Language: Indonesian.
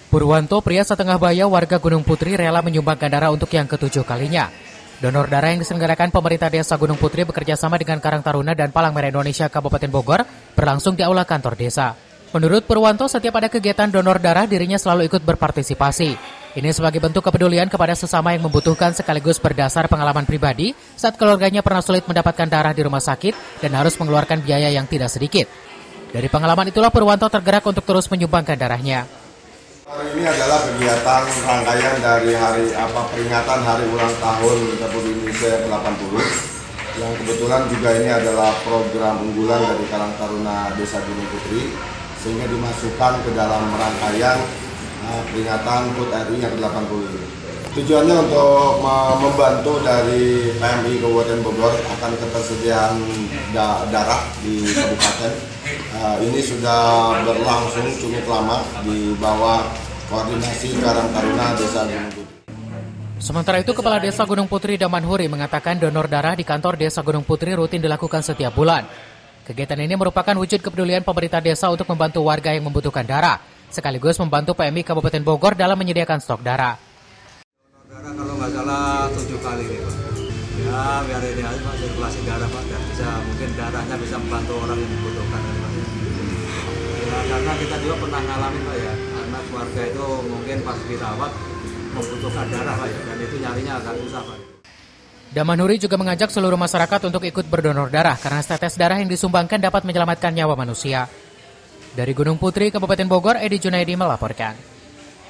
Purwanto, pria setengah baya warga Gunung Putri, rela menyumbangkan darah untuk yang ke-7 kalinya. Donor darah yang diselenggarakan pemerintah desa Gunung Putri bekerja sama dengan Karang Taruna dan Palang Merah Indonesia Kabupaten Bogor berlangsung di aula kantor desa. Menurut Purwanto, setiap ada kegiatan donor darah, dirinya selalu ikut berpartisipasi. Ini sebagai bentuk kepedulian kepada sesama yang membutuhkan sekaligus berdasar pengalaman pribadi saat keluarganya pernah sulit mendapatkan darah di rumah sakit dan harus mengeluarkan biaya yang tidak sedikit. Dari pengalaman itulah Purwanto tergerak untuk terus menyumbangkan darahnya. Hari ini adalah kegiatan rangkaian dari peringatan hari ulang tahun Republik Indonesia ke-80 yang kebetulan juga ini adalah program unggulan dari Karang Taruna Desa Gunung Putri sehingga dimasukkan ke dalam rangkaian peringatan HUT RI yang ke-80 ini. Tujuannya untuk membantu dari PMI Kabupaten Bogor akan ketersediaan darah di kabupaten. Ini sudah berlangsung cukup lama di bawah koordinasi Karang Taruna Desa Gunung Putri. Sementara itu, Kepala Desa Gunung Putri Damanhuri mengatakan donor darah di kantor Desa Gunung Putri rutin dilakukan setiap bulan. Kegiatan ini merupakan wujud kepedulian pemerintah desa untuk membantu warga yang membutuhkan darah, sekaligus membantu PMI Kabupaten Bogor dalam menyediakan stok darah. Darah kalau nggak salah 7 kali nih Pak. Ya biar ini aja Pak, sirkulasi darah Pak, dan mungkin darahnya bisa membantu orang yang membutuhkan. Ya, karena kita juga pernah ngalamin Pak ya, karena keluarga itu mungkin pas dirawat membutuhkan darah Pak ya, dan itu nyarinya agak susah Pak. Damanhuri juga mengajak seluruh masyarakat untuk ikut berdonor darah karena setetes darah yang disumbangkan dapat menyelamatkan nyawa manusia. Dari Gunung Putri, Kabupaten Bogor, Edi Junaidi melaporkan.